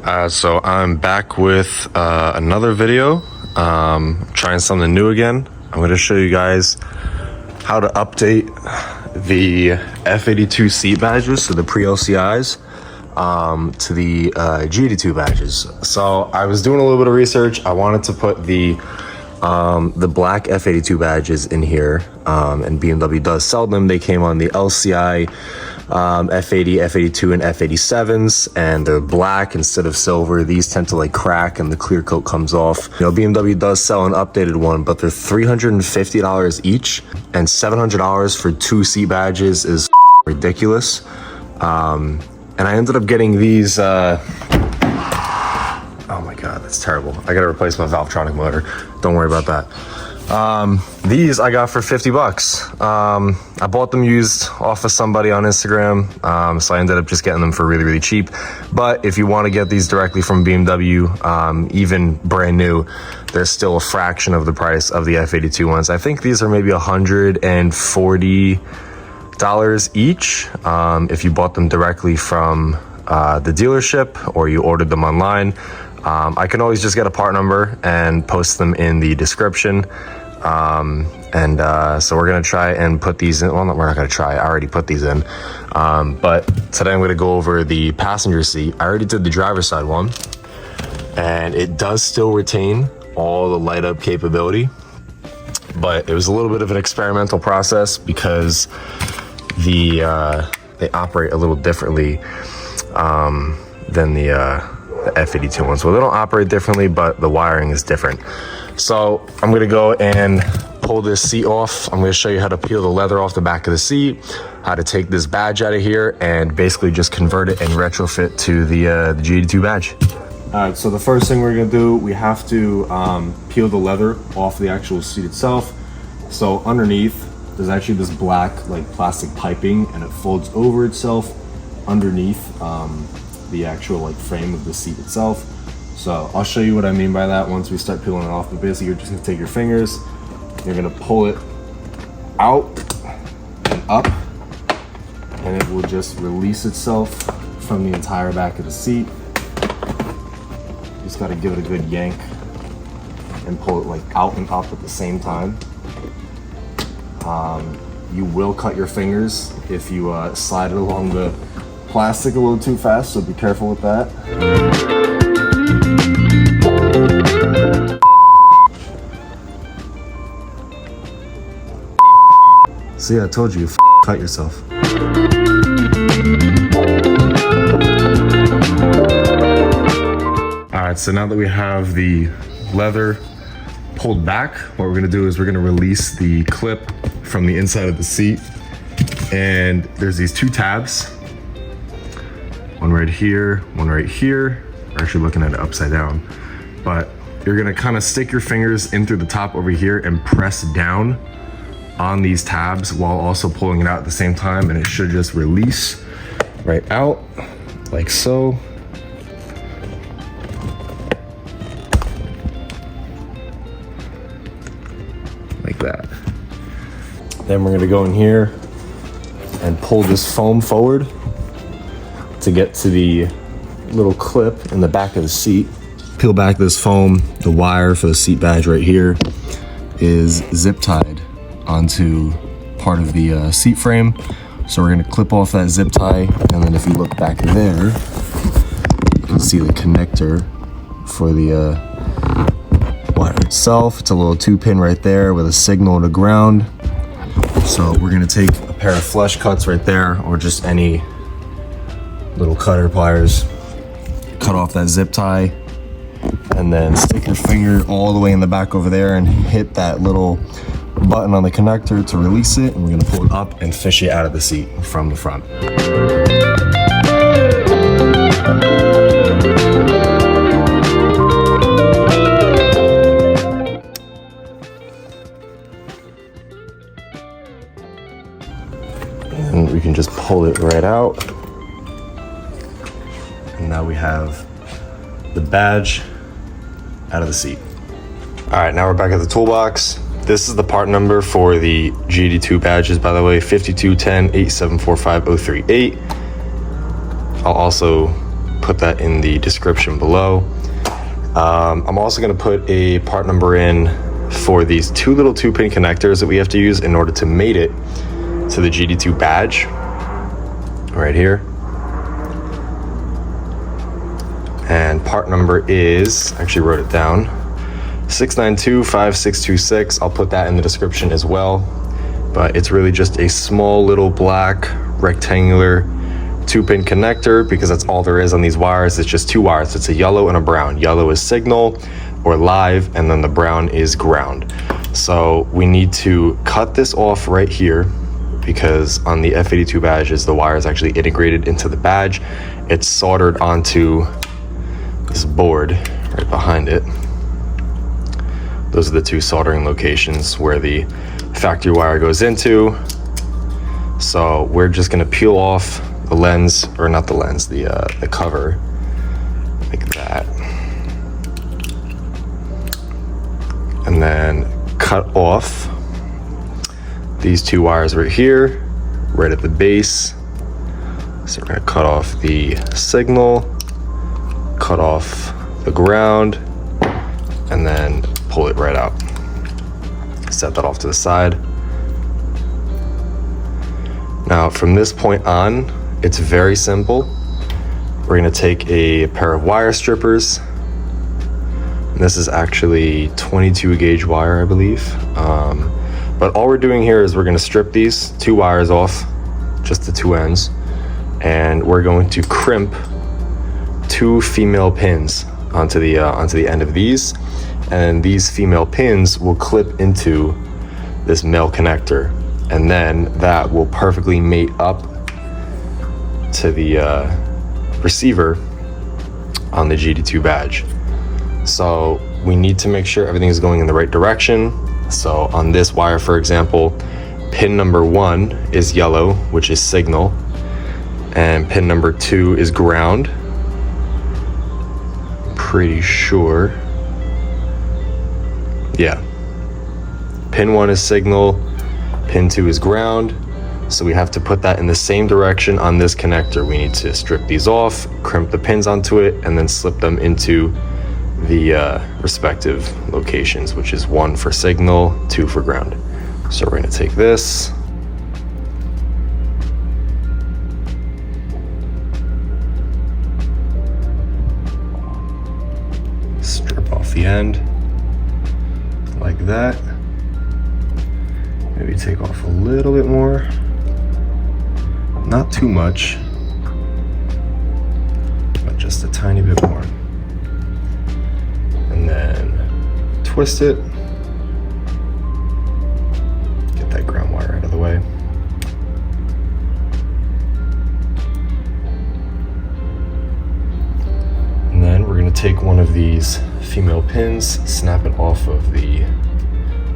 So I'm back with another video, trying something new again. I'm going to show you guys how to update the F82 seat badges, so the pre-LCIs, to the G82 badges. So I was doing a little bit of research. I wanted to put the black F82 badges in here, and BMW does sell them. They came on the LCI, F80, F82, and F87s, and they're black instead of silver. These tend to like crack and the clear coat comes off. You know, BMW does sell an updated one, but they're $350 each, and $700 for 2 seat badges is ridiculous. And I ended up getting these, oh my God, that's terrible. I gotta replace my Valvetronic motor. Don't worry about that. These I got for 50 bucks. I bought them used off of somebody on Instagram. So I ended up just getting them for really, really cheap. But if you want to get these directly from BMW, even brand new, they're still a fraction of the price of the F82 ones. I think these are maybe $140 each, if you bought them directly from the dealership or you ordered them online. I can always just get a part number and post them in the description. So we're gonna try and put these in. Well, we're not gonna try, I already put these in. But today I'm gonna go over the passenger seat. I already did the driver's side one, and it does still retain all the light up capability, but it was a little bit of an experimental process because they operate a little differently than the F82 ones. Well, they don't operate differently, but the wiring is different. So I'm gonna go and pull this seat off. I'm gonna show you how to peel the leather off the back of the seat, how to take this badge out of here, and basically just convert it and retrofit to the G82 badge. All right, so the first thing we're gonna do, we have to peel the leather off the actual seat itself. So underneath, there's actually this black like plastic piping, and it folds over itself underneath the actual like frame of the seat itself. So I'll show you what I mean by that once we start peeling it off. But basically you're just gonna take your fingers, you're gonna pull it out and up, and it will just release itself from the entire back of the seat. You just gotta give it a good yank and pull it like out and up at the same time. You will cut your fingers if you slide it along the plastic a little too fast, so be careful with that. See, I told you, cut yourself. All right, so now that we have the leather pulled back, what we're gonna do is we're gonna release the clip from the inside of the seat. And there's these 2 tabs. One right here, one right here. We're actually looking at it upside down. But you're gonna kind of stick your fingers in through the top over here and press down on these tabs while also pulling it out at the same time, and it should just release right out, like so. Like that. Then we're gonna go in here and pull this foam forward to get to the little clip in the back of the seat. Peel back this foam. The wire for the seat badge right here is zip tied onto part of the seat frame. So we're gonna clip off that zip tie, and then if you look back there, you can see the connector for the wire itself. It's a little 2-pin right there with a signal to ground. So we're gonna take a pair of flush cuts right there, or just any little cutter pliers, cut off that zip tie, and then stick your finger all the way in the back over there and hit that little button on the connector to release it, and we're gonna pull it up and fish it out of the seat from the front. And we can just pull it right out. And now we have the badge out of the seat. All right, now we're back at the toolbox. This is the part number for the G82 badges, by the way, 5210-8745038. I'll also put that in the description below. I'm also going to put a part number in for these two little 2-pin connectors that we have to use in order to mate it to the GD2 badge right here. And part number is, I actually wrote it down, 6925626. I'll put that in the description as well. But it's really just a small little black rectangular 2-pin connector, because that's all there is on these wires. It's just 2 wires. It's a yellow and a brown. Yellow is signal or live, and then the brown is ground. So we need to cut this off right here, because on the F82 badges, the wire is actually integrated into the badge. It's soldered onto this board right behind it. Those are the 2 soldering locations where the factory wire goes into. So we're just gonna peel off the lens, or not the lens, the cover, like that. And then cut off these 2 wires right here, right at the base. So we're gonna cut off the signal, cut off the ground, and then pull it right out. Set that off to the side. Now from this point on, it's very simple. We're gonna take a pair of wire strippers. And this is actually 22 gauge wire, I believe. But all we're doing here is we're gonna strip these 2 wires off, just the 2 ends, and we're going to crimp 2 female pins onto the end of these, and these female pins will clip into this male connector, and then that will perfectly mate up to the receiver on the GD2 badge. So we need to make sure everything is going in the right direction. So on this wire, for example, pin number 1 is yellow, which is signal, and pin number 2 is ground. Pretty sure. Yeah. Pin 1 is signal, pin 2 is ground. So we have to put that in the same direction on this connector. We need to strip these off, crimp the pins onto it, and then slip them into the respective locations, which is 1 for signal, 2 for ground. So we're gonna take this, strip off the end like that. Maybe take off a little bit more, not too much, but just a tiny bit more. And then twist it, get that ground wire out of the way. And then we're gonna take one of these female pins, snap it off of the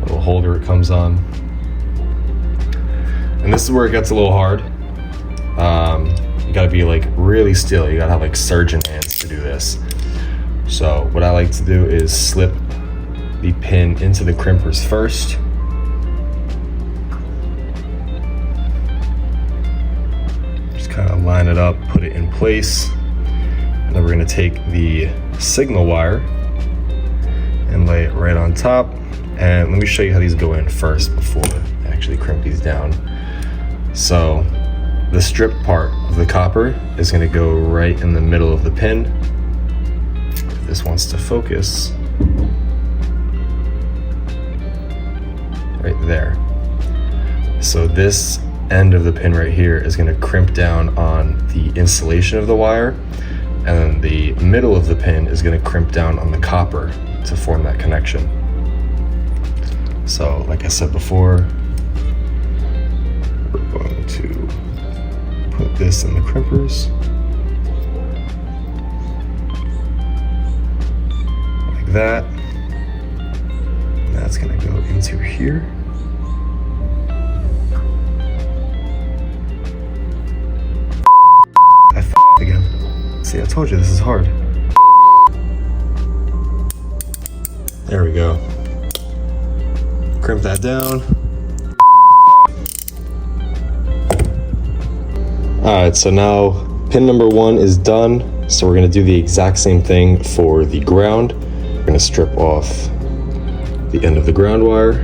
little holder it comes on. And this is where it gets a little hard. You gotta be like really still. You gotta have like surgeon hands to do this. So what I like to do is slip the pin into the crimpers first. Just kind of line it up, put it in place. And then we're gonna take the signal wire and lay it right on top. And let me show you how these go in first before I actually crimp these down. So the strip part of the copper is gonna go right in the middle of the pin. If this wants to focus, right there. So this end of the pin right here is gonna crimp down on the insulation of the wire, and then the middle of the pin is gonna crimp down on the copper to form that connection. So like I said before, we're going to put this in the crimpers like that. And that's gonna go into here. I f***ed again. See, I told you this is hard. There we go. Crimp that down. All right, so now pin number 1 is done. So we're gonna do the exact same thing for the ground. We're gonna strip off the end of the ground wire,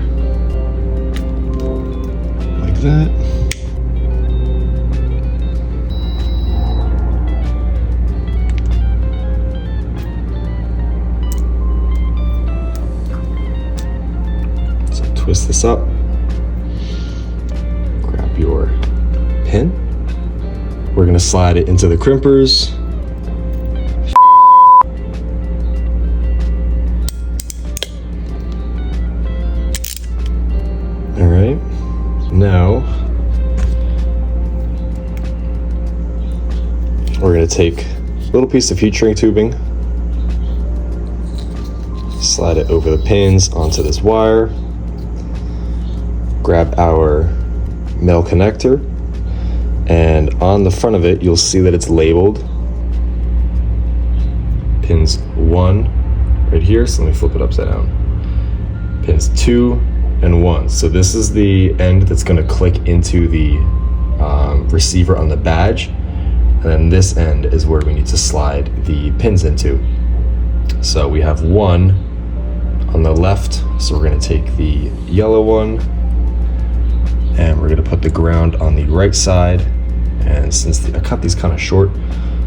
like that. So twist this up, grab your pin. We're gonna slide it into the crimpers. All right, now we're gonna take a little piece of heat shrink tubing, slide it over the pins onto this wire, grab our male connector, and on the front of it, you'll see that it's labeled pins 1 right here. So let me flip it upside down. Pins 2 and 1. So this is the end that's going to click into the receiver on the badge. And then this end is where we need to slide the pins into. So we have 1 on the left. So we're going to take the yellow one and we're going to put the ground on the right side. And since I cut these kind of short,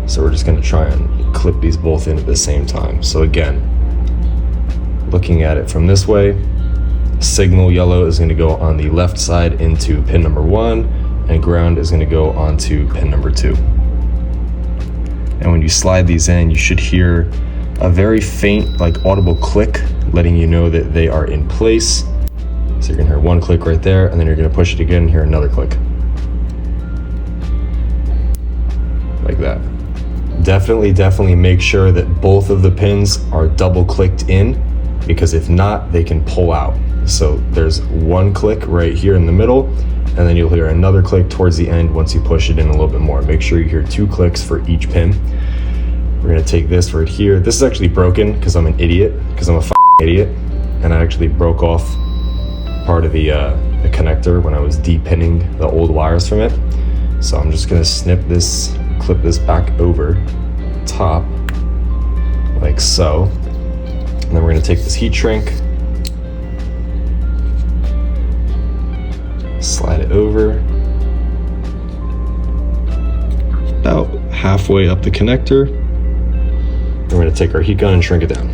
so we're just going to try and clip these both in at the same time. So again, looking at it from this way, signal yellow is going to go on the left side into pin number 1, and ground is going to go onto pin number 2. And when you slide these in, you should hear a very faint, like audible click, letting you know that they are in place. So you're going to hear one click right there, and then you're going to push it again and hear another click. Like that. Definitely make sure that both of the pins are double clicked in, because if not, they can pull out. So there's one click right here in the middle, and then you'll hear another click towards the end once you push it in a little bit more. Make sure you hear 2 clicks for each pin. We're gonna take this right here. This is actually broken because I'm an idiot, because I'm a idiot, and I actually broke off part of the connector when I was depinning the old wires from it. So I'm just gonna clip this back over top, like so. And then we're gonna take this heat shrink, slide it over about halfway up the connector. And we're gonna take our heat gun and shrink it down.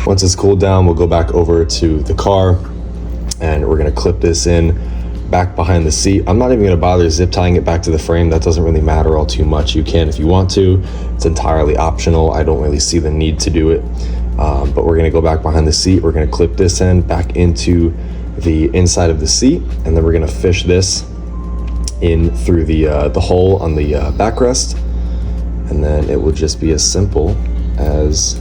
Once it's cooled down, we'll go back over to the car and we're gonna clip this in back behind the seat. I'm not even gonna bother zip tying it back to the frame. That doesn't really matter all too much. You can if you want to. It's entirely optional. I don't really see the need to do it. But we're gonna go back behind the seat. We're gonna clip this in back into the inside of the seat, and then we're gonna fish this in through the hole on the backrest. And then it will just be as simple as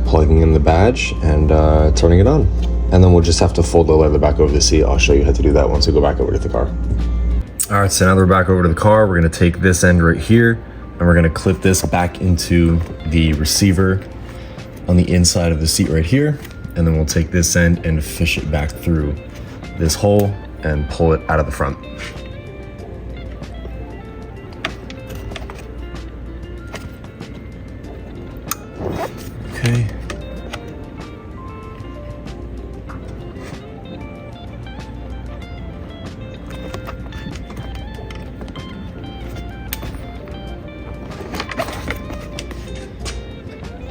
plugging in the badge and turning it on. And then we'll just have to fold the leather back over the seat. I'll show you how to do that once we go back over to the car. All right, so now that we're back over to the car, we're gonna take this end right here and we're gonna clip this back into the receiver on the inside of the seat right here. And then we'll take this end and fish it back through this hole and pull it out of the front. Okay.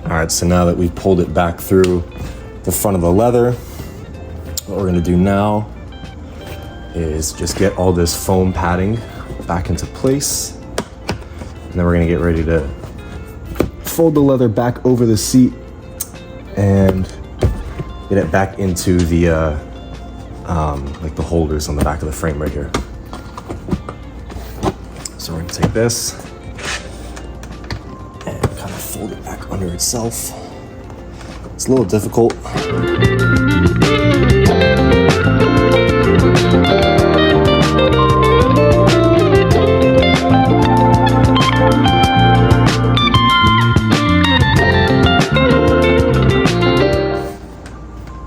All right, so now that we've pulled it back through the front of the leather, what we're gonna do now is just get all this foam padding back into place. And then we're gonna get ready to fold the leather back over the seat and get it back into the like the holders on the back of the frame right here. So we're gonna take this and kind of fold it back under itself. It's a little difficult.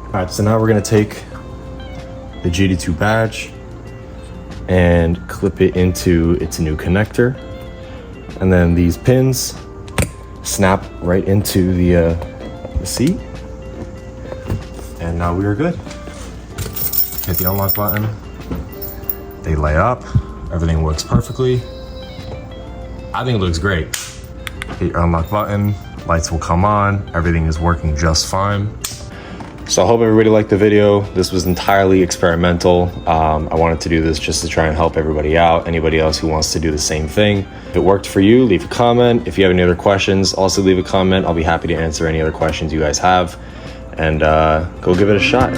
All right, so now we're gonna take the GD2 badge and clip it into its new connector. And then these pins snap right into the seat. And now we are good. Hit the unlock button. They lay up. Everything works perfectly. I think it looks great. Hit your unlock button. Lights will come on. Everything is working just fine. So I hope everybody liked the video. This was entirely experimental. I wanted to do this just to try and help everybody out. Anybody else who wants to do the same thing. If it worked for you, leave a comment. If you have any other questions, also leave a comment. I'll be happy to answer any other questions you guys have. And go give it a shot.